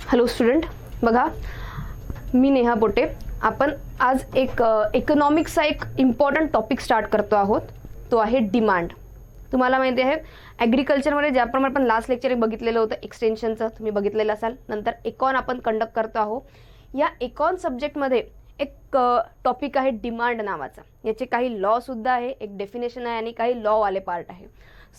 Hello student, बघा मी नेहा पोटे. आपण आज एक इकॉनॉमिक्सचा एक इम्पॉर्टंट टॉपिक स्टार्ट करतो आहोत. तो आहे डिमांड. तुम्हाला माहिती आहे ॲग्रिकल्चरमध्ये ज्याप्रमाणे आपण लास्ट लेक्चर बघितलेलं होतं एक्सटेन्शनचं, तुम्ही बघितलेलं असाल. नंतर इकॉन आपण कंडक्ट करतो आहोत. या इकॉन सब्जेक्टमध्ये एक टॉपिक आहे डिमांड नावाचा. याचे काही लॉ सुद्धा आहे, एक डेफिनेशन आहे आणि काही लॉ वाले पार्ट आहे.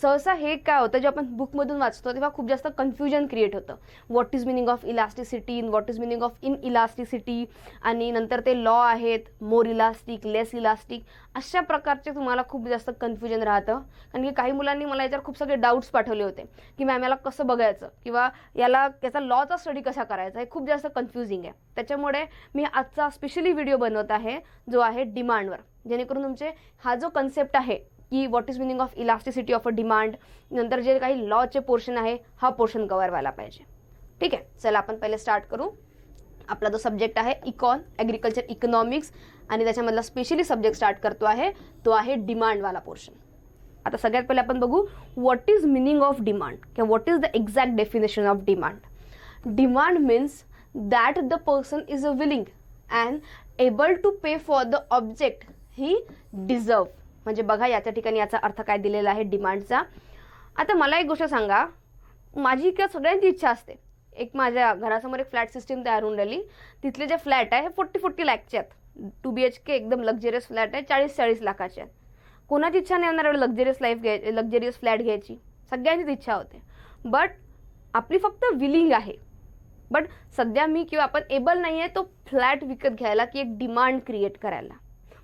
सहसा हे काय होतं, जे आपण बुकमधून वाचतो तेव्हा खूप जास्त कन्फ्युजन क्रिएट होतं. What is meaning of elasticity, what is meaning of in elasticity, आणि नंतर ते लॉ आहेत मोर इलास्टिक, लेस इलास्टिक, अशा प्रकारचे तुम्हाला खूप जास्त कन्फ्युजन राहतं. कारण की काही मुलांनी मला याच्यावर खूप सगळे डाऊट्स पाठवले होते की मॅम याला कसं बघायचं किंवा याचा लॉचा स्टडी कसा करायचा, हे खूप जास्त कन्फ्युजिंग आहे. त्याच्यामुळे मी आजचा स्पेशली व्हिडिओ बनवत आहे जो आहे डिमांडवर, जेणेकरून तुमचे हा जो कन्सेप्ट आहे की what is meaning of elasticity of a demand, नंतर जे काही लॉचे पोर्शन आहे हा पोर्शन कव्हर व्हायला पाहिजे. ठीक आहे, चला आपण पहिले स्टार्ट करू. आपला जो सब्जेक्ट आहे इकॉन, ॲग्रिकल्चर इकॉनॉमिक्स, आणि त्याच्यामधला स्पेशली सब्जेक्ट स्टार्ट करतो आहे तो आहे डिमांडवाला पोर्शन. आता सगळ्यात पहिले आपण बघू what is meaning of demand किंवा what is the exact definition of demand. Demand means that the person is a willing and able to pay for the object he deserve. म्हणजे बघा याच्या ठिकाणी याचा अर्थ काय दिलेला आहे डिमांडचा. आता मला एक गोष्ट सांगा, माझी किंवा सगळ्यांची इच्छा असते, एक माझ्या घरासमोर एक फ्लॅट सिस्टीम तयार होऊन राहिली. तिथले जे फ्लॅट आहे हे 40 लाखचे आहेत. 2 BHK एकदम लक्झरियस फ्लॅट आहे, 40 लाखाचे आहेत. कोणाची इच्छा नाही होणार एवढं लक्झरियस फ्लॅट घ्यायची? सगळ्यांचीच इच्छा होते. बट आपली फक्त विलिंग आहे. बट सध्या मी किंवा आपण एबल नाही आहे तो फ्लॅट विकत घ्यायला की एक डिमांड क्रिएट करायला.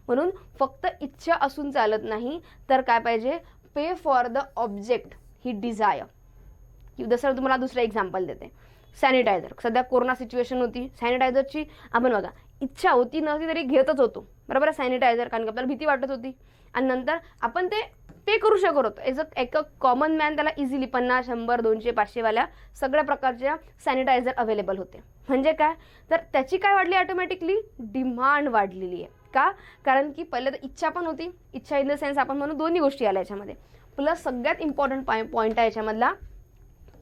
म्हणून फक्त इच्छा असून चालत नाही, तर काय पाहिजे, pay for the object he desire. जसं तुम्हाला दुसरं एक्झाम्पल देते, सॅनिटायझर. सध्या कोरोना सिच्युएशन होती, सॅनिटायझरची आपण बघा इच्छा होती नव्हती तरी घेतच होतो, बरोबर आहे सॅनिटायझर, कारण की आपल्याला भीती वाटत होती. आणि नंतर आपण ते पे करू शकत होतो. एक कॉमन मॅन त्याला इझिली 50, 100, 200, 500 वाल्या सगळ्या प्रकारच्या सॅनिटायझर अवेलेबल होते. म्हणजे काय, तर त्याची काय वाढली, ऑटोमॅटिकली डिमांड वाढलेली आहे. का? कारण की पहिले तर इच्छा पण होती. इच्छा इन द सेन्स आपण म्हणून दोन्ही गोष्टी आल्या याच्यामध्ये. प्लस सगळ्यात इम्पॉर्टंट पॉईंट आहे याच्यामधला,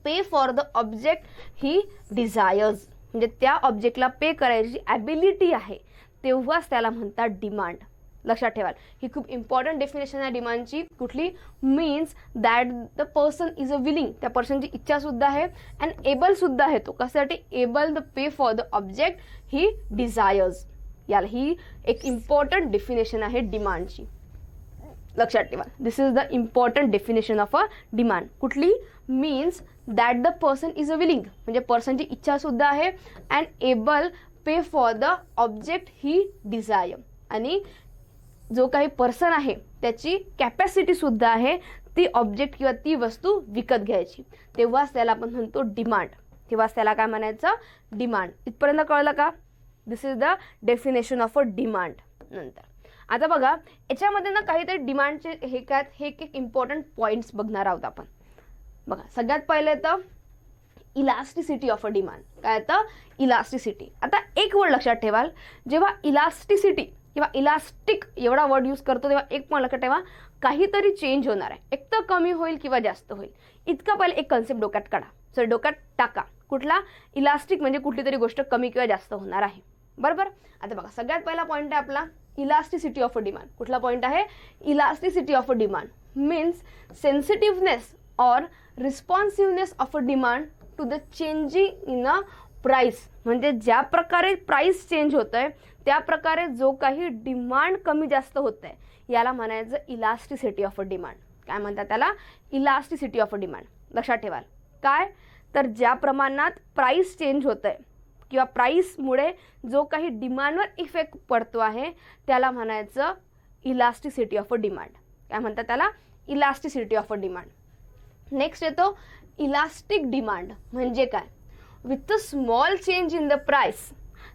pay for the object he desires. म्हणजे त्या ऑब्जेक्टला पे करायची ॲबिलिटी आहे, तेव्हाच त्याला म्हणतात डिमांड. लक्षात ठेवाल, ही खूप इम्पॉर्टंट डेफिनेशन आहे डिमांडची. कुठली? Means that the person is a willing. त्या पर्सनची इच्छा सुद्धा आहे अँड एबल सुद्धा आहे. तो कशासाठी? Able the pay for the object he desires. याला ही एक इम्पॉर्टंट डेफिनेशन आहे डिमांडची. लक्षात ठेवा, this is the important definition of a demand. कुठली? Means that the person is a willing, म्हणजे पर्सनची इच्छा सुद्धा आहे and able pay for the object he desire. आणि जो काही पर्सन आहे त्याची कॅपॅसिटी सुद्धा आहे ती ऑब्जेक्ट किंवा ती वस्तू विकत घ्यायची, तेव्हाच त्याला आपण म्हणतो डिमांड. तेव्हाच त्याला काय म्हणायचं, डिमांड. इथपर्यंत कळलं का? This is the definition of a demand. नंतर आता बघा याच्यामध्ये ना काहीतरी डिमांडचे हे काय, हे एक इम्पॉर्टंट पॉईंट्स बघणार आहोत आपण. बघा सगळ्यात पहिले तर इलास्टिसिटी ऑफ अ डिमांड. काय येतं? इलास्टिसिटी. आता एक वर्ड लक्षात ठेवाल, जेव्हा इलास्टिसिटी किंवा इलास्टिक एवढा वर्ड यूज करतो तेव्हा एक पण लक्षात ठेवा, काहीतरी चेंज होणार आहे. एक तर कमी होईल किंवा जास्त होईल. इतका पहिले एक कन्सेप्ट डोक्यात काढा, सॉरी डोक्यात टाका. कुठला? इलास्टिक म्हणजे कुठली तरी गोष्ट कमी किंवा जास्त होणार आहे, बरोबर. आता बघा सगळ्यात पहिला पॉईंट आहे आपला इलास्टिसिटी ऑफ अ डिमांड. कुठला पॉईंट आहे? Elasticity of a demand means sensitiveness or responsiveness of a demand to the changing in a price. म्हणजे ज्या प्रकारे प्राइस चेंज होत आहे त्या प्रकारे जो काही डिमांड कमी जास्त होत आहे याला म्हणायचं इलास्टिसिटी ऑफ अ डिमांड. काय म्हणतात त्याला? Elasticity of a demand. लक्षात ठेवाल काय, तर ज्या प्रमाणात प्राइस चेंज होत आहे किंवा प्राईसमुळे जो काही डिमांडवर इफेक्ट पडतो आहे त्याला म्हणायचं इलास्टिसिटी ऑफ अ डिमांड. काय म्हणतात त्याला? Elasticity of a demand. Next येतो इलास्टिक डिमांड. म्हणजे काय? With a small change in the price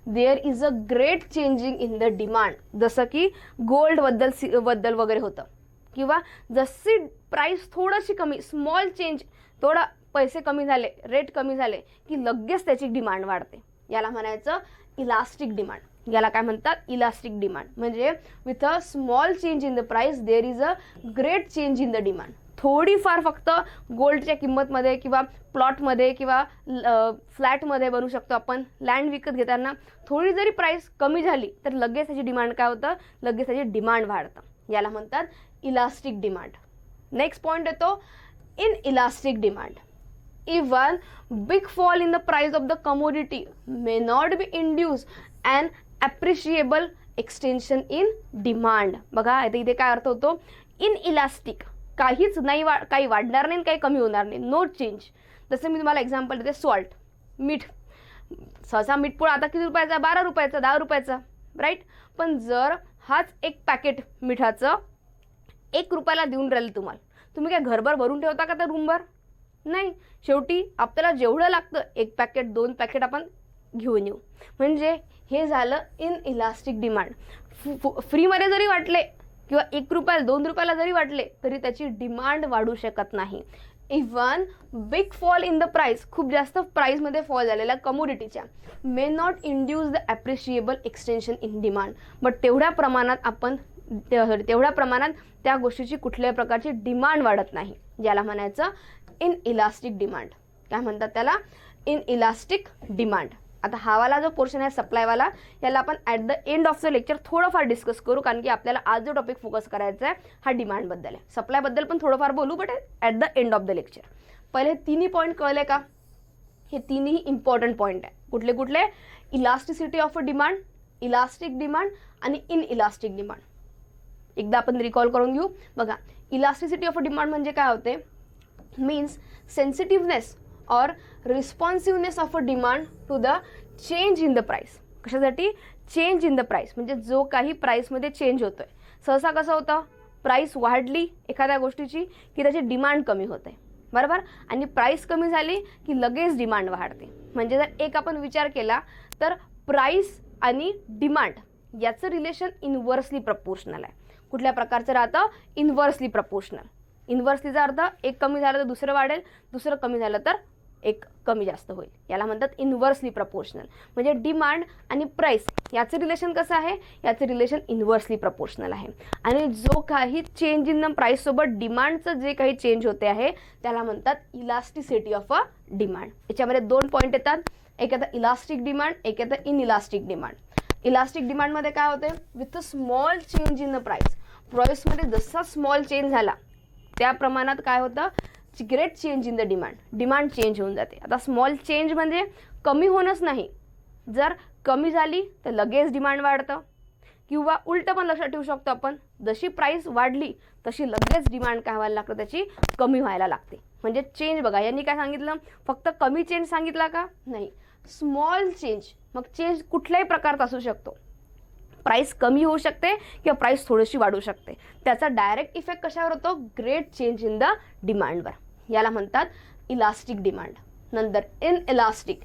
there is a great changing in the demand. जसं की गोल्ड बद्दल वगैरे होतं, किंवा जशी प्राइस थोडीशी कमी, स्मॉल चेंज, थोडा पैसे कमी झाले, रेट कमी झाले की लगेच त्याची डिमांड वाढते. याला म्हणायचं इलास्टिक डिमांड. याला काय म्हणतात? Elastic demand. म्हणजे with a small change in the price there is a great change in the demand. थोडीफार फक्त गोल्डच्या किंमतमध्ये किंवा प्लॉटमध्ये किंवा फ्लॅटमध्ये बनवू शकतो आपण. लँड विकत घेताना थोडी जरी प्राईस कमी झाली तर लगेच त्याची डिमांड काय होतं, लगेच त्याची डिमांड वाढतं. याला म्हणतात इलास्टिक डिमांड. नेक्स्ट पॉईंट येतो in elastic demand. Even big fall in the price of the commodity may not be induce an appreciable extension in demand. बघा इथे काय अर्थ होतो, इन इलास्टिक, काहीच नाही, काही वाढणार नाही, काही कमी होणार नाही, नो चेंज. जसं मी तुम्हाला एक्झाम्पल देते, सॉल्ट, मीठ. सहसा मीठ पुढं आता किती रुपयाचा, 12 रुपयाचा, 10 रुपयाचा, राईट. पण जर हाच एक पॅकेट मिठाचं 1 रुपयाला देऊन राहिलं तुम्हाला, तुम्ही काय घरभर भरून ठेवता का त्या रूमभर? नाही. शेवटी आपल्याला जेवढं लागतं 1 पॅकेट 2 पॅकेट आपण घेऊन येऊ. म्हणजे हे झालं इन इलास्टिक डिमांड. फ्रीमध्ये जरी वाटले किंवा 1 रुपयाला 2 रुपयाला जरी वाटले तरी त्याची डिमांड वाढू शकत नाही. Even big fall in the price, खूप जास्त प्राईसमध्ये फॉल झालेल्या कमोडिटीच्या, may not induce the appreciable extension in demand. But तेवढ्या प्रमाणात त्या गोष्टीची कुठल्याही प्रकारची डिमांड वाढत नाही. ज्याला म्हणायचं इन इलास्टिक डिमांड. काय म्हणतात त्याला? In elastic demand. आता हावाला जो पोर्शन आहे सप्लायवाला, याला आपण at the end of the lecture थोडंफार डिस्कस करू, कारण की आपल्याला आज जो टॉपिक फोकस करायचा आहे हा डिमांडबद्दल आहे. सप्लायबद्दल पण थोडंफार बोलू, but at the end of the lecture. पहिले तिन्ही पॉईंट कळले का? हे तिन्ही इम्पॉर्टंट पॉईंट आहे. कुठले कुठले? Elasticity of a demand, elastic demand आणि इन इलास्टिक डिमांड. एकदा आपण रिकॉल करून घेऊ. बघा, इलास्टिसिटी ऑफ अ डिमांड म्हणजे काय होते? means sensitiveness or responsiveness of a demand to the change in the price. कशासाठी? चेंज इन द प्राइस, म्हणजे जो काही प्राईसमध्ये चेंज होतोय. सहसा कसं होतं, प्राईस वाढली एखाद्या गोष्टीची की त्याची डिमांड कमी होते, बरोबर. आणि प्राईस कमी झाली की लगेच डिमांड वाढते. म्हणजे जर एक आपण विचार केला तर प्राईस आणि डिमांड याचं रिलेशन इनव्हर्सली प्रपोर्शनल आहे. कुठल्या प्रकारचं राहतं? Inversely proportional. इन्व्हर्सलीचा अर्थ एक कमी झालं तर दुसरं वाढेल, दुसरं कमी झालं तर एक कमी जास्त होईल. याला म्हणतात इन्व्हर्सली प्रपोर्शनल. म्हणजे डिमांड आणि प्राइस याचं रिलेशन कसं आहे? याचं रिलेशन इन्व्हर्सली प्रपोर्शनल आहे. आणि जो काही चेंज इन द प्राइस सोबत डिमांडचं जे काही चेंज होते आहे त्याला म्हणतात इलास्टिसिटी ऑफ अ डिमांड. याच्यामध्ये 2 पॉईंट येतात. एक येतं इलास्टिक डिमांड, एक येतं इन इलास्टिक डिमांड. इलास्टिक डिमांडमध्ये काय होते? With a small change in the price. प्राइसमध्ये जसा स्मॉल चेंज झाला त्या प्रमाणात काय होतं? Great change in the demand. Demand change होऊन जाते. आता स्मॉल चेंज म्हणजे कमी होणंच नाही. जर कमी झाली तर लगेच डिमांड वाढतं, किंवा उलटं पण लक्षात ठेवू शकतो आपण, जशी प्राईस वाढली तशी लगेच डिमांड काय व्हायला लागतं? त्याची कमी व्हायला लागते. म्हणजे चेंज बघा, यांनी काय सांगितलं? फक्त कमी चेंज सांगितला का? नाही, स्मॉल चेंज. मग चेंज कुठल्याही प्रकारचा असू शकतो. प्राइस कमी होऊ शकते किंवा प्राइस थोडीशी वाढू शकते. त्याचा डायरेक्ट इफेक्ट कशावर होतो? ग्रेट चेंज इन द डिमांडवर. याला म्हणतात इलास्टिक डिमांड. नंतर inelastic.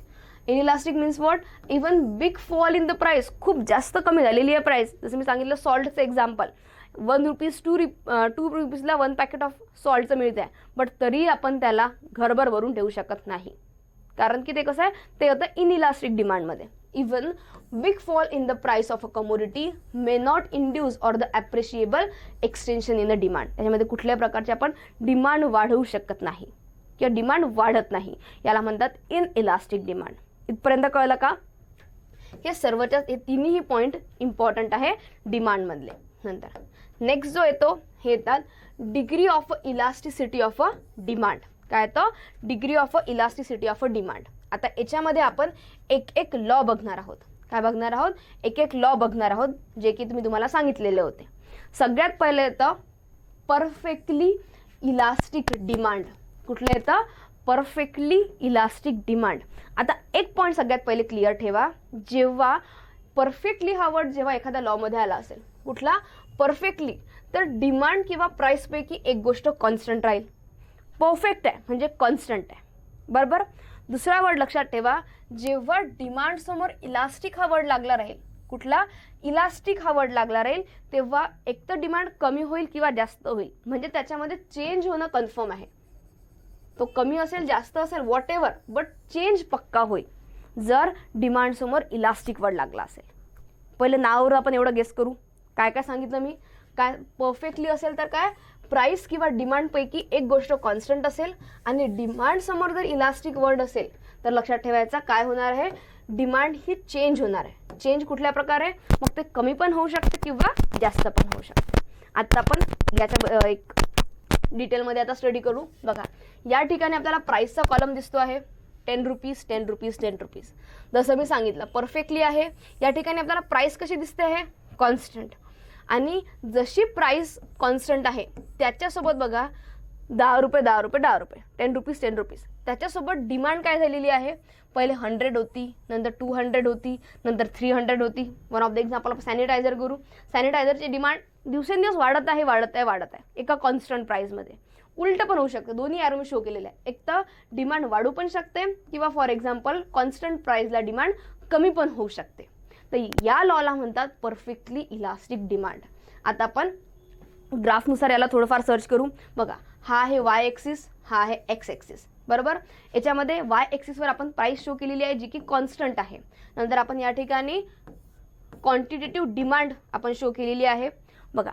Inelastic means what? Even big fall in the price, खूप जास्त कमी झालेली आहे प्राइस. जसं मी सांगितलं सॉल्टचं एक्झाम्पल, 1 रुपीज 2 रुपीजला 1 पॅकेट ऑफ सॉल्टचं मिळतं आहे, बट तरी आपण त्याला घरभर भरून ठेवू शकत नाही. कारण की ते कसं आहे? ते होतं इन इलास्टिक डिमांडमध्ये. Even big fall in the price of a commodity may not induce or the appreciable extension in the demand. त्याच्यामध्ये कुठल्याही प्रकारचे आपण डिमांड वाढवू शकत नाही किंवा डिमांड वाढत नाही. याला म्हणतात इन इलास्टिक डिमांड. इथपर्यंत कळलं का? हे सर्वच्या हे तिन्ही पॉईंट इम्पॉर्टंट आहे डिमांडमधले. नंतर नेक्स्ट जो येतो हे येतात degree of elasticity of a demand. काय येतं? Degree of elasticity of a demand. आता याच्यामध्ये आपण एक एक लॉ बघणार आहोत. काय बघणार आहोत? एक एक लॉ बघणार आहोत, जे की तुम्हाला सांगितलेले होते. सगळ्यात पहिलं येतं परफेक्टली इलास्टिक डिमांड. कुठलं येतं? Perfectly elastic demand. आता एक पॉईंट सगळ्यात पहिले क्लिअर ठेवा. जेव्हा परफेक्टली हा वर्ड जेव्हा एखाद्या लॉमध्ये आला असेल, कुठला? परफेक्टली, तर डिमांड किंवा प्राइसपैकी एक गोष्ट कॉन्स्टंट राहील. परफेक्ट आहे म्हणजे कॉन्स्टंट आहे, बरोबर. दुसरा वर्ड लक्षात ठेवा, जेव्हा डिमांड समोर इलास्टिक हा वर्ड लागला राहील, कुठला? इलास्टिक हा वर्ड लागला राहील, तेव्हा एक तर डिमांड कमी होईल किंवा जास्त होईल. म्हणजे त्याच्यामध्ये चेंज होणं कन्फर्म आहे. तो कमी असेल, जास्त असेल, व्हॉट एव्हर, बट चेंज पक्का होईल जर डिमांड समोर इलास्टिक वर्ड लागला असेल. पहिले नावावर आपण एवढं गेस करू. काय काय सांगितलं मी? काय परफेक्टली असेल तर काय? प्राइस किंवा डिमांडपैकी एक गोष्ट कॉन्स्टंट असेल आणि डिमांड समोर जर इलास्टिक वर्ड असेल तर लक्षात ठेवायचा काय होणार आहे, डिमांड ही चेंज होणार आहे. चेंज कुठल्या प्रकारे, मग ते कमी पण होऊ शकते किंवा जास्त पण होऊ शकते. आता आपण याच्या एक डिटेलमध्ये आता स्टडी करू. बघा या ठिकाणी आपल्याला प्राइसचा कॉलम दिसतो आहे 10 रुपीज 10 रुपीज 10 रुपीज. जसं मी सांगितलं परफेक्टली आहे. या ठिकाणी आपल्याला प्राइस कशी दिसते आहे, कॉन्स्टंट. आणि जशी प्राइस कॉन्स्टंट आहे त्याच्यासोबत बघा 10 रुपये 10 रुपये 10 रुपये 10 रुपीज 10 रुपीज. त्याच्यासोबत डिमांड काय झालेली आहे, पहिले 100 होती, नंतर 200 होती, नंतर 300 होती. वन ऑफ द एक्झाम्पल आपण सॅनिटायझर करू. सॅनिटायझरची डिमांड दिवसेंदिवस वाढत आहे वाढत आहे वाढत आहे एका कॉन्स्टंट प्राइसमध्ये. उलट पण होऊ शकतं, दोन्ही ॲरो मी शो केलेलं आहे. एक तर डिमांड वाढू पण शकते किंवा फॉर एक्झाम्पल कॉन्स्टंट प्राइसला डिमांड कमी पण होऊ शकते. तर या लॉला म्हणतात परफेक्टली इलास्टिक डिमांड. आता आपण ग्राफनुसार याला थोडंफार सर्च करू. बघा हा आहे वाय एक्सिस, हा आहे एक्स एक्सिस, बरोबर. याच्यामध्ये वाय एक्सिसवर आपण प्राइस शो केलेली आहे जी की कॉन्स्टंट आहे. नंतर आपण या ठिकाणी क्वांटिटेटिव्ह डिमांड आपण शो केलेली आहे. बघा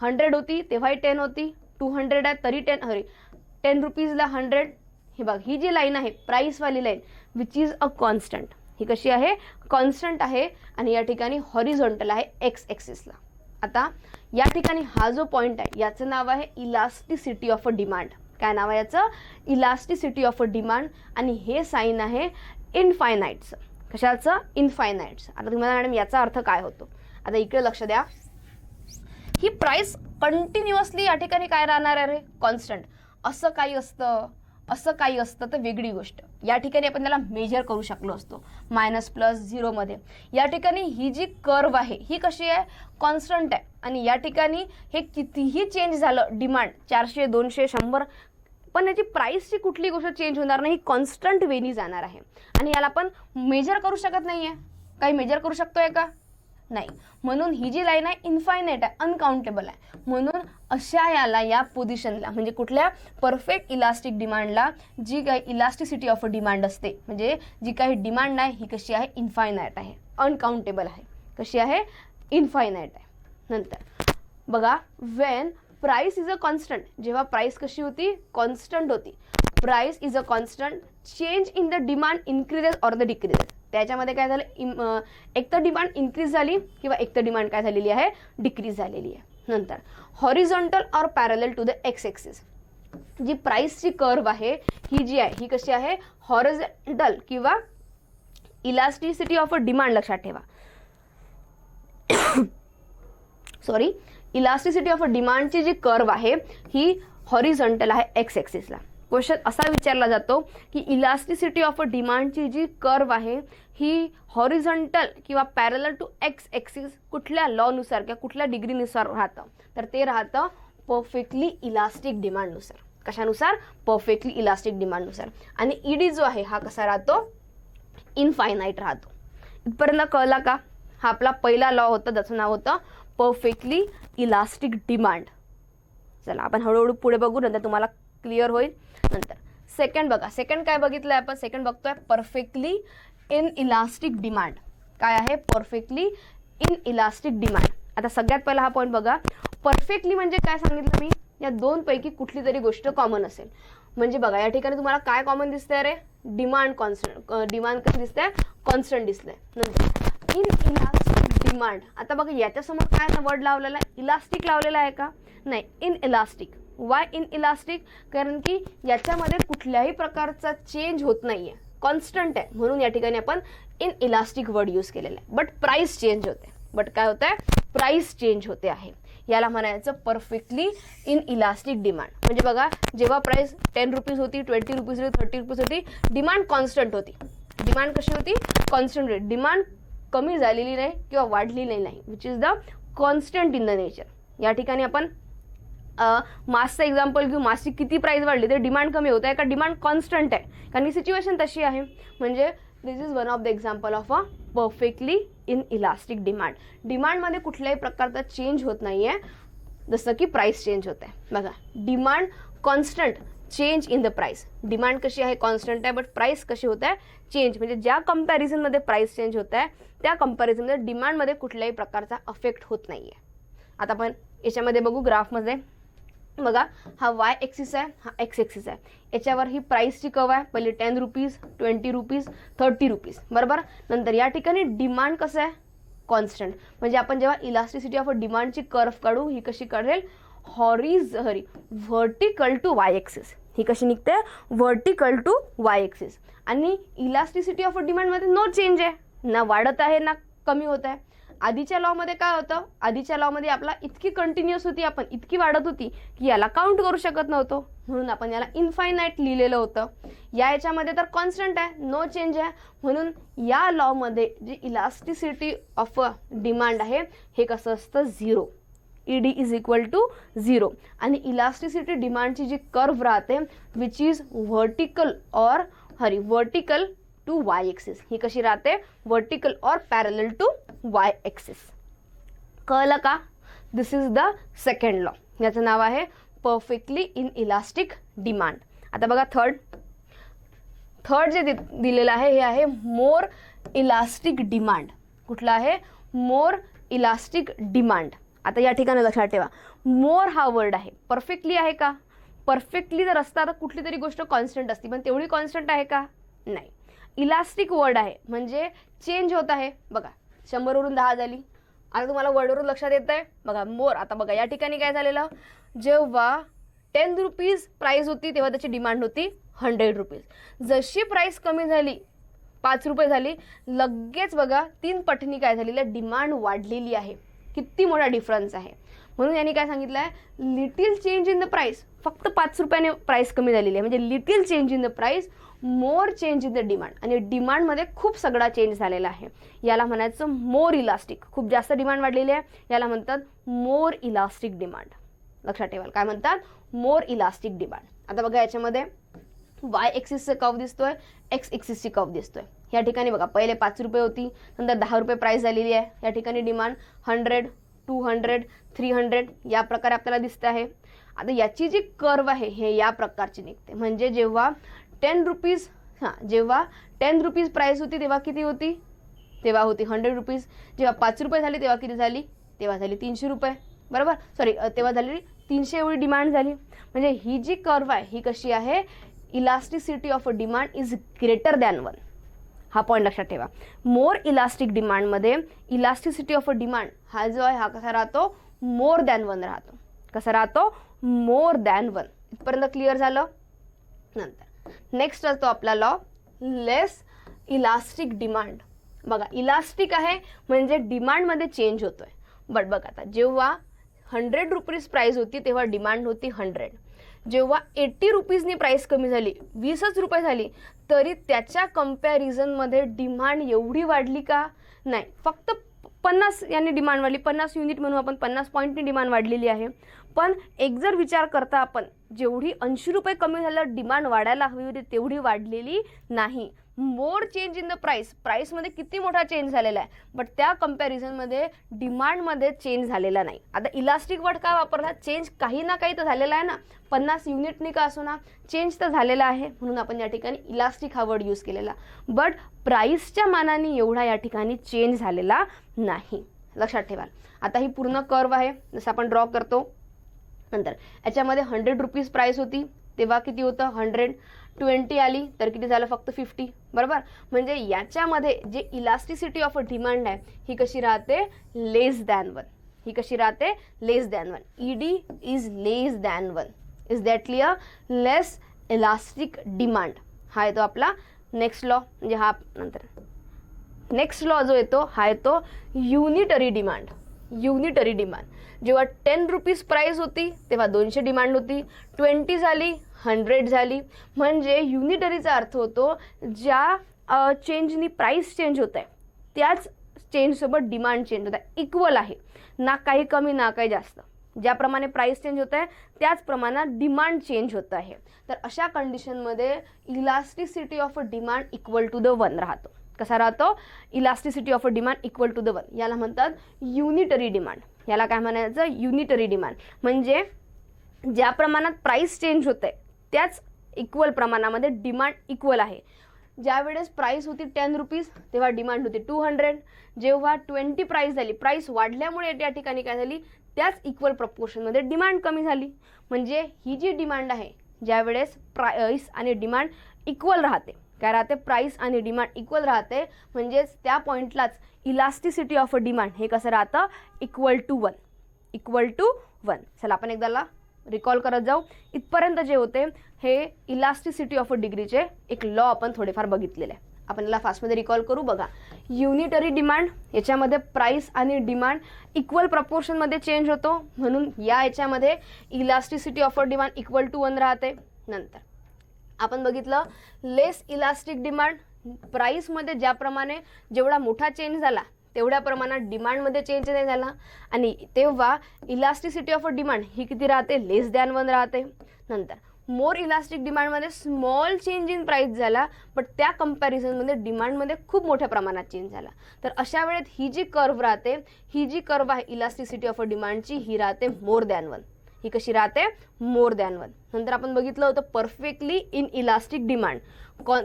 100 होती तेव्हाही 10 होती, 200 आहे तरी 10 रुपीजला 100. हे बघ ही जी लाईन आहे प्राइसवाली line which is a constant, ही कशी आहे, कॉन्स्टंट आहे. आणि या ठिकाणी हॉरिझॉन्टल आहे एक्स एक्सिसला. आता या ठिकाणी हा जो पॉईंट आहे याचं नाव आहे इलास्टिसिटी ऑफ अ डिमांड. काय नाव आहे याचं, इलास्टिसिटी ऑफ अ डिमांड. आणि हे साईन आहे इनफायनाईटचं. कशाचं, इनफायनाईटचं. आता तुम्हाला मॅडम याचा अर्थ काय होतो, आता इकडे लक्ष द्या. ही प्राइस कंटिन्युअसली या ठिकाणी काय राहणार आहे, कॉन्स्टंट. असं काही असतं, असं काही असतं तर वेगळी गोष्ट. या ठिकाणी आपण त्याला मेजर करू शकलो असतो मायनस प्लस झिरोमध्ये. या ठिकाणी ही जी कर्व आहे ही कशी आहे, कॉन्स्टंट आहे. आणि या ठिकाणी हे कितीही चेंज झालं डिमांड 400 200 100 पण याची प्राइसची कुठली गोष्ट चेंज होणार नाही, कॉन्स्टंट वेनी जाणार आहे. आणि याला आपण मेजर करू शकत नाही आहे. काही मेजर करू शकतोय का, नाही. म्हणून ही जी लाईन आहे इन्फायनाईट आहे, अनकाउंटेबल आहे. म्हणून अशा याला या पोझिशनला म्हणजे कुठल्या परफेक्ट इलास्टिक डिमांडला जी काही इलास्टिसिटी ऑफ अ डिमांड असते म्हणजे जी काही डिमांड आहे ही कशी आहे, इन्फायनाईट आहे, अनकाउंटेबल आहे. कशी आहे, इन्फायनाईट आहे. नंतर बघा Wien price is a constant, जेव्हा प्राइस कशी होती, कॉन्स्टंट होती. Price is a constant, change in the demand increases or the decreases. त्याच्यामध्ये काय झालं, एक तर डिमांड इन्क्रीज झाली किंवा एक तर डिमांड काय झालेली आहे, डिक्रीज झालेली आहे. नंतर horizontal or parallel to the X axis. जी प्राइसची कर्व आहे ही जी आहे ही कशी आहे, हॉरिझॉन्टल किंवा इलास्टिसिटी ऑफ अ डिमांड लक्षात ठेवा. सॉरी, इलास्टिसिटी ऑफ अ डिमांडची जी कर्व आहे ही हॉरिझॉन्टल आहे एक्स एक्सिसला. क्वेश्चन असा विचारला जातो की इलास्टिसिटी ऑफ अ डिमांडची जी कर्व आहे ही हॉरिझॉन्टल किंवा पॅरलल टू एक्स एक्सिस कुठल्या लॉनुसार किंवा कुठल्या डिग्रीनुसार राहतं, तर ते राहतं परफेक्टली इलास्टिक डिमांडनुसार. कशानुसार, परफेक्टली इलास्टिक डिमांडनुसार. आणि ईडी जो आहे हा कसा राहतो, इनफायनाईट राहतो. इथपर्यंत कळला का, हा आपला पहिला लॉ होता ज्याचं नाव होतं परफेक्टली इलास्टिक डिमांड. चला आपण हळूहळू पुढे बघू, नंतर तुम्हाला क्लिअर होईल. नंतर सेकंड बघा, सेकंड काय बघितलंय आपण, सेकंड बघतोय परफेक्टली इन इलास्टिक डिमांड. काय आहे, परफेक्टली इन इलास्टिक डिमांड. आता सगळ्यात पहिला हा पॉईंट बघा, परफेक्टली म्हणजे काय सांगितलं मी, या दोन पैकी कुठली तरी गोष्ट कॉमन असेल. म्हणजे बघा या ठिकाणी तुम्हाला काय कॉमन दिसतंय रे, डिमांड कॉन्स्टंट, डिमांड कशी दिसतंय, कॉन्स्टंट दिसतंय. नंतर इन इलास्टिक डिमांड. आता बघा याच्यासमोर काय वर्ड लावलेला आहे, इलास्टिक लावलेला आहे का, नाही, in elastic. Y in elastic, कारण की याच्यामध्ये कुठल्याही प्रकारचा चेंज होत नाहीये, कॉन्स्टंट आहे. म्हणून या ठिकाणी आपण इन इलास्टिक वर्ड यूज केलेला आहे. बट प्राइस चेंज होते, बट काय होत आहे, प्राइस चेंज होते आहे. याला म्हणायचं परफेक्टली इन इलास्टिक डिमांड. म्हणजे बघा जेव्हा प्राइस 10 रुपीज होती, 20 रुपीज होती, 30 रुपीज होती, डिमांड कॉन्स्टंट होती. डिमांड कशी होती, कॉन्स्टंट होती. डिमांड कमी झालेली नाही किंवा वाढलेली नाही, which is the constant in the nature. या ठिकाणी आपण मासचं एक्झाम्पल घेऊ. मासची किती प्राइस वाढली तर डिमांड कमी होत आहे का, डिमांड कॉन्स्टंट आहे, कारण ही सिच्युएशन तशी आहे. म्हणजे this is one of the example of a perfectly inelastic demand. डिमांडमध्ये कुठल्याही प्रकारचा चेंज होत नाहीये, जसं की प्राइस चेंज होत आहे. बघा demand constant, change in the price. Demand कशी आहे, कॉन्स्टंट आहे, बट प्राइस कशी होत आहे, चेंज. म्हणजे ज्या कंपॅरिझनमध्ये प्राइस चेंज होत आहे त्या कंपॅरिझनमध्ये डिमांडमध्ये कुठल्याही प्रकारचा अफेक्ट होत नाहीये. आता आपण याच्यामध्ये बघू ग्राफमध्ये. बघा, हा वाय एक्सिस आहे, हा एक्स एक्सिस आहे. याच्यावर ही प्राइसची कर्व आहे. पहिले 10 रुपीज, 20 रुपीज, 30 रुपीज, बरोबर. नंतर या ठिकाणी डिमांड कसं आहे, कॉन्स्टंट. म्हणजे आपण जेव्हा इलास्टिसिटी ऑफ डिमांडची कर्व काढू, ही कशी काढेल, व्हर्टिकल टू वाय एक्सिस. ही कशी निघते, व्हर्टिकल टू वाय एक्सिस. आणि इलास्टिसिटी ऑफ डिमांडमध्ये नो चेंज आहे, ना वाढत आहे ना कमी होत आहे. आधीच्या लॉमध्ये काय होतं, आधीच्या लॉमध्ये आपला इतकी कंटिन्युअस होती, आपण इतकी वाढत होती की याला काउंट करू शकत नव्हतो, म्हणून आपण याला इन्फायनाईट लिहिलेलं होतं. याच्यामध्ये तर कॉन्स्टंट आहे, नो चेंज आहे, म्हणून या लॉमध्ये जी इलास्टिसिटी ऑफ डिमांड आहे हे कसं असतं, 0. ED is equal to 0. आणि इलास्टिसिटी डिमांडची जी कर्व राहते which is vertical to Y axis, ही कशी राहते, वर्टिकल और पॅरलल टू वाय एक्सिस. कळलं का. This is the second law. याचं नाव आहे परफेक्टली इन इलास्टिक डिमांड. आता बघा थर्ड जे दिलेलं आहे हे आहे मोर इलास्टिक डिमांड. कुठलं आहे, मोर इलास्टिक डिमांड. आता या ठिकाणी लक्षात ठेवा, मोर हा वर्ड आहे, परफेक्टली आहे का, परफेक्टली जर असता तर कुठली तरी गोष्ट कॉन्स्टंट असती, पण तेवढी कॉन्स्टंट आहे का, नाही. इलास्टिक वर्ड आहे म्हणजे चेंज होत आहे. बघा 100 वरून 10 झाली. आता तुम्हाला वर्डवरून लक्षात येत आहे, बघा मोर. आता बघा या ठिकाणी काय झालेलं, जेव्हा 10 रुपीज प्राइस होती तेव्हा त्याची डिमांड होती 100 रुपीज. जशी प्राइस कमी झाली, 5 रुपये झाली, लगेच बघा 3 पटीने काय झालेलं आहे, डिमांड वाढलेली आहे. किती मोठा डिफरन्स आहे. म्हणून यांनी काय सांगितलं आहे, little change in the price. फक्त 5 रुपयाने प्राइस कमी झालेली आहे, म्हणजे little change in the price, more change in the demand. आणि डिमांडमध्ये खूप सगळा चेंज झालेला आहे. याला म्हणायचं मोर इलास्टिक. खूप जास्त डिमांड वाढलेली आहे, याला म्हणतात मोर इलास्टिक डिमांड. लक्षात ठेवाल, काय म्हणतात, मोर इलास्टिक डिमांड. आता बघा याच्यामध्ये वाय एक्सिसचं कर्व दिसतोय, एक्स एक्सिसची कर्व दिसतोय. या ठिकाणी बघा पहिले 5 रुपये होती, नंतर 10 रुपये प्राइस झालेली आहे. या ठिकाणी डिमांड 100, 200, 300 या प्रकारे आपल्याला दिसते आहे. आता याची जी कर्व आहे हे या प्रकारची निघते. म्हणजे जेव्हा 10 रुपीज जेव्हा 10 रुपीज प्राइस होती तेव्हा किती होती, तेव्हा होती 100 रुपीज. जेव्हा 5 रुपये झाली तेव्हा किती झाली, तेव्हा झाली 300 रुपये, बरोबर. तेव्हा झाली 300 एवढी डिमांड झाली. म्हणजे ही जी कर्व आहे ही कशी आहे, elasticity of a demand is greater than 1. हा पॉईंट लक्षात ठेवा. मोर इलास्टिक डिमांडमध्ये इलास्टिसिटी ऑफ अ डिमांड हा जो आहे हा कसा राहतो, मोर दॅन 1 राहतो. कसा राहतो, मोर दॅन 1. इथपर्यंत क्लिअर झालं. नंतर नेक्स्ट असतो आपला लॉ, लेस इलास्टिक डिमांड. बघा इलास्टिक आहे म्हणजे डिमांडमध्ये चेंज होतोय. बट बघा आता जेव्हा 100 रुपीज प्राइस होती तेव्हा डिमांड होती 100. जेव्हा 80 रुपीजनी प्राइस कमी झाली, 20च रुपये झाली, तरी त्याच्या कंपॅरिझनमध्ये डिमांड एवढी वाढली का, नाही. फक्त 50 यांनी डिमांड वाढली, 50 युनिट म्हणून आपण 50 पॉईंटनी डिमांड वाढलेली आहे. पण एक जर विचार करता आपण, जेवढी 80 रुपये कमी झालं डिमांड वाढायला हवी होती तेवढी वाढलेली नाही. मोर चेंज इन द प्राइस, प्राइसमध्ये किती मोठा चेंज झालेला आहे, बट त्या कंपॅरिझनमध्ये डिमांडमध्ये चेंज झालेला नाही. आता इलास्टिक वर्ड का वापरला, चेंज काही ना काही तर झालेला आहे ना, 50 युनिटनी का असो ना, चेंज तर झालेला आहे, म्हणून आपण या ठिकाणी इलास्टिक हा वर्ड यूज केलेला. बट प्राइसच्या मानाने एवढा या ठिकाणी चेंज झालेला नाही. लक्षात ठेवा. आता ही पूर्ण कर्व आहे जसं आपण ड्रॉ करतो. नंतर याच्यामध्ये 100 रुपीज प्राइस होती तेव्हा किती होतं, 100. 20 आली तर किती झालं, फक्त 50, बरोबर. म्हणजे याच्यामध्ये जे इलास्टिसिटी ऑफ अ डिमांड आहे ही कशी राहते, लेस दॅन 1. ही कशी राहते, less than 1. ED is less than 1. Is that clear. Less elastic demand हा येतो आपला नेक्स्ट लॉ. म्हणजे हा नंतर नेक्स्ट लॉ जो येतो हा येतो युनिटरी डिमांड. युनिटरी डिमांड जेव्हा 10 रुपीज प्राइस होती तेव्हा 200 डिमांड होती, 20 झाली, 100 झाली. म्हणजे युनिटरीचा अर्थ होतो ज्या चेंजनी प्राइस चेंज होत आहे त्याच चेंजसोबत डिमांड चेंज होत आहे, इक्वल आहे, ना काही कमी ना काही जास्त. ज्याप्रमाणे प्राइस चेंज होत आहे त्याच प्रमाणात डिमांड चेंज होत आहे. तर अशा कंडिशनमध्ये elasticity of a demand equal to the 1 राहतो. कसा राहतो, elasticity of a demand equal to the 1. याला म्हणतात युनिटरी डिमांड. याला काय म्हणायचं, युनिटरी डिमांड. म्हणजे ज्या प्रमाणात प्राइस चेंज होत आहे त्याच इक्वल प्रमाणामध्ये डिमांड इक्वल आहे. ज्यावेळेस प्राइस होती 10 रुपीज तेव्हा डिमांड होती 200. जेव्हा 20 प्राइस झाली, प्राइस वाढल्यामुळे या ठिकाणी काय झाली, त्याच इक्वल प्रपोर्शनमध्ये डिमांड कमी झाली. म्हणजे ही जी डिमांड आहे, ज्यावेळेस प्राईस आणि डिमांड इक्वल राहते, काय राहते, प्राईस आणि डिमांड इक्वल राहते, म्हणजेच त्या पॉईंटलाच इलास्टिसिटी ऑफ अ डिमांड हे कसं राहतं, इक्वल टू वन. चला आपण एकदाला रिकॉल करत जाऊ. इथपर्यंत जे होते हे इलास्टिसिटी ऑफ अ डिग्रीचे एक लॉ आपण थोडेफार बघितलेले आहे. आपण याला फास्टमध्ये रिकॉल करू. बघा, युनिटरी डिमांड याच्यामध्ये प्राइस आणि डिमांड इक्वल प्रपोर्शनमध्ये चेंज होतो, म्हणून याच्यामध्ये elasticity of a demand equal to 1 राहते. नंतर आपण बघितलं लेस इलास्टिक डिमांड, प्राइसमध्ये ज्याप्रमाणे जेवढा मोठा चेंज झाला तेवढ्या प्रमाणात डिमांडमध्ये चेंज नाही झाला, आणि तेव्हा इलास्टिसिटी ऑफ अ डिमांड ही किती राहते, लेस दॅन 1 राहते. नंतर मोर इलास्टिक डिमांडमध्ये स्मॉल चेंज इन प्राइस झाला, बट त्या कंपॅरिझनमध्ये डिमांडमध्ये खूप मोठ्या प्रमाणात चेंज झाला. तर अशा वेळेत ही जी कर्व राहते, ही जी कर्व आहे इलास्टिसिटी ऑफ अ डिमांडची, ही राहते मोर दॅन 1. ही कशी राहते, मोर दॅन 1. नंतर आपण बघितलं होतं perfectly inelastic demand,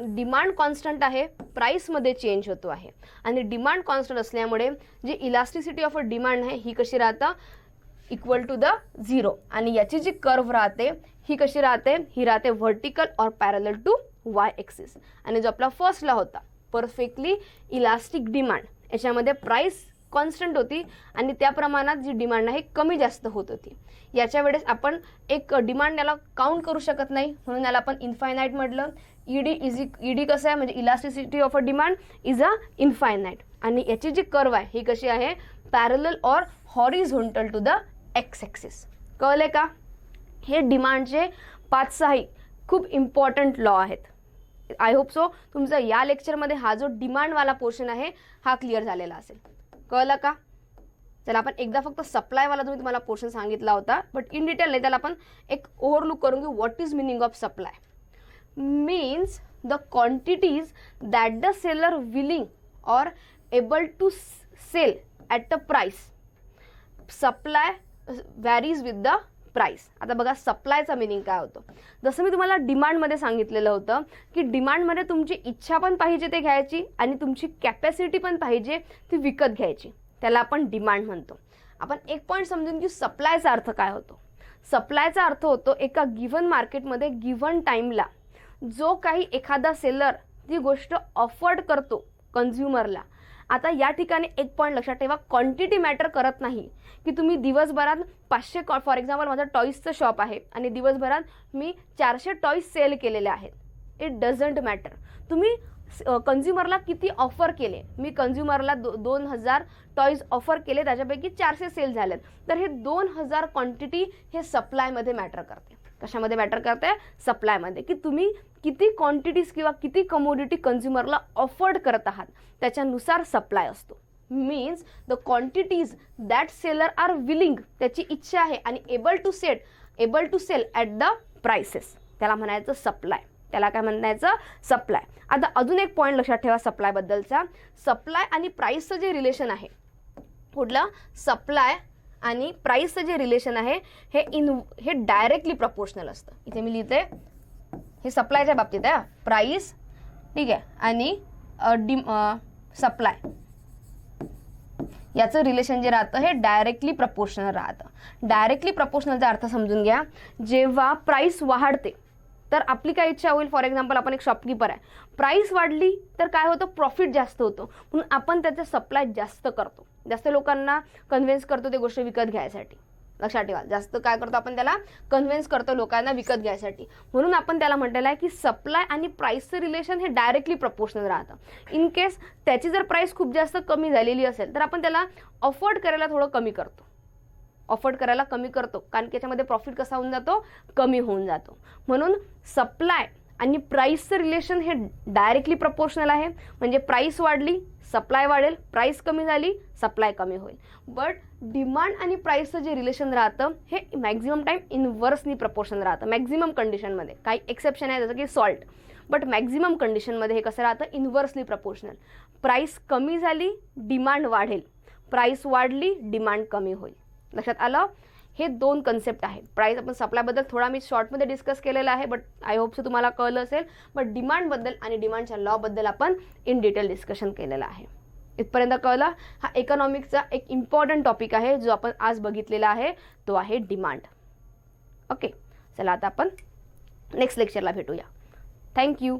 demand constant आहे, प्राइसमध्ये चेंज होतो आहे, आणि डिमांड कॉन्स्टंट असल्यामुळे जी इलास्टिसिटी ऑफ अ डिमांड आहे ही कशी राहतं, इक्वल टू द 0. आणि याची जी कर्व राहते ही कशी राहते, ही राहते व्हर्टिकल और पॅरलल टू वाय एक्सिस. आणि जो आपला फर्स्ट लॉ होता परफेक्टली इलास्टिक डिमांड, याच्यामध्ये प्राइस कॉन्स्टंट होती आणि त्या प्रमाणात जी डिमांड आहे कमी जास्त होत होती. याच्या वेळेस आपण एक डिमांड याला काउंट करू शकत नाही, म्हणून याला आपण इन्फायनाईट म्हटलं. ईडी कसं आहे, म्हणजे elasticity of a demand is a infinite. आणि याची जी कर्व आहे ही कशी आहे, पॅरलल और horizontal to the x axis. कळले का? हे डिमांडचे 5-6 खूप इम्पॉर्टंट लॉ आहेत. आय होप सो तुमचा या लेक्चरमध्ये हा जो डिमांडवाला पोर्शन आहे हा क्लिअर झालेला असेल. कळलं का? चला आपण एकदा फक्त सप्लायवाला तुम्ही तुम्हाला पोर्शन सांगितला होता, बट इन डिटेल नाही, त्याला आपण एक ओव्हरलुक करून घेऊ. What is meaning of supply? Means the quantities that the seller willing और able to sell at the price. Supply varies with the price. आता बघा सप्लायचा मिनिंग काय होतं. जसं मी तुम्हाला डिमांडमध्ये सांगितलेलं होतं की डिमांडमध्ये तुमची इच्छा पण पाहिजे ते घ्यायची आणि तुमची कॅपॅसिटी पण पाहिजे ती विकत घ्यायची, त्याला आपण डिमांड म्हणतो. आपण एक पॉईंट समजून की सप्लायचा अर्थ काय होतो. सप्लायचा अर्थ होतो एका गिव्हन मार्केटमध्ये गिव्हन टाईमला जो काही एखादा सेलर ती गोष्ट अफोर्ड करतो कन्झ्युमरला. आता या ठिकाणी एक पॉईंट लक्षात ठेवा, क्वांटिटी मॅटर करत नाही की तुम्ही दिवसभरात 500, फॉर एक्झाम्पल माझं टॉईजचं शॉप आहे आणि दिवसभरात मी 400 टॉईज सेल केलेले आहेत. It doesn't matter. तुम्ही कन्झ्युमरला किती ऑफर केले. मी कन्झ्युमरला 2000 टॉईज ऑफर केले, त्याच्यापैकी 400 सेल झालेत, तर हे 2000 क्वांटिटी हे सप्लायमध्ये मॅटर करते. कशामध्ये मॅटर करते? सप्लायमध्ये. की तुम्ही किती क्वांटिटीज किंवा किती कमोडिटी कन्झ्युमरला ऑफर्ड करत आहात त्याच्यानुसार सप्लाय असतो. Means the quantities that seller are willing, त्याची इच्छा आहे, आणि able to sell at the prices, त्याला म्हणायचं सप्लाय. त्याला काय म्हणायचं? सप्लाय. आता अजून एक पॉईंट लक्षात ठेवा सप्लायबद्दलचा. सप्लाय आणि प्राइसचं जे रिलेशन आहे, कुठलं? सप्लाय आणि प्राइसचं जे रिलेशन आहे हे डायरेक्टली प्रपोर्शनल असतं. इथे मी लिहिते हे सप्लायच्या बाबतीत आहे, प्राइस, ठीक आहे, आणि सप्लाय याचं रिलेशन जे राहतं हे डायरेक्टली प्रपोर्शनल राहतं. डायरेक्टली प्रपोर्शनलचा अर्थ समजून घ्या. जेव्हा प्राइस वाढते तर आपली काय इच्छा होईल, फॉर एक्झाम्पल आपण एक शॉपकीपर आहे, प्राइस वाढली तर काय होतं, प्रॉफिट जास्त होतो, म्हणून आपण त्याचं सप्लाय जास्त करतो, जास्त लोकांना कन्व्हिन्स करतो ते गोष्ट विकत घ्यायसाठी. लक्षात ठेवा, जास्त काय करतो आपण, त्याला कन्व्हिन्स करतो लोकांना विकत घ्यायसाठी, म्हणून आपण त्याला म्हटलेलं आहे की सप्लाय आणि प्राइसचं रिलेशन हे डायरेक्टली प्रपोर्शनल राहतं. इन केस त्याची जर प्राइस खूप जास्त कमी झालेली असेल तर आपण त्याला अफोर्ड करायला थोडं कमी करतो, कारण त्याच्यामध्ये प्रॉफिट कसा होऊन जातो, कमी होऊन जातो. म्हणून सप्लाय आणि प्राइसचं रिलेशन हे डायरेक्टली प्रपोर्शनल आहे. म्हणजे प्राइस वाढली सप्लाय वाढेल, प्राइस कमी झाली सप्लाय कमी होईल. बट डिमांड आणि प्राइसचं जे रिलेशन राहतं हे मॅक्झिमम टाइम इनव्हर्सली प्रपोर्शनल राहतं. मॅक्झिमम कंडिशनमध्ये, काही एक्सेप्शन आहे जसं की सॉल्ट, बट मॅक्झिमम कंडिशनमध्ये हे कसं राहतं, इनव्हर्सली प्रपोर्शनल. प्राइस कमी झाली डिमांड वाढेल, प्राइस वाढली डिमांड कमी होईल. लक्षात आलं? हे 2 कन्सेप्ट आहे. प्राइस आपण सप्लायबद्दल थोडा मी शॉर्टमध्ये डिस्कस केलेला आहे, बट आय होप सो तुम्हाला कळलं असेल. बट डिमांडबद्दल आणि डिमांडच्या लॉबद्दल आपण इन डिटेल डिस्कशन केलेलं आहे. इथपर्यंत कळला. हा इकॉनॉमिक्सचा एक इम्पॉर्टंट टॉपिक आहे जो आपण आज बघितलेला आहे, तो आहे डिमांड. ओके, चला आता आपण नेक्स्ट लेक्चरला भेटूया. थँक्यू.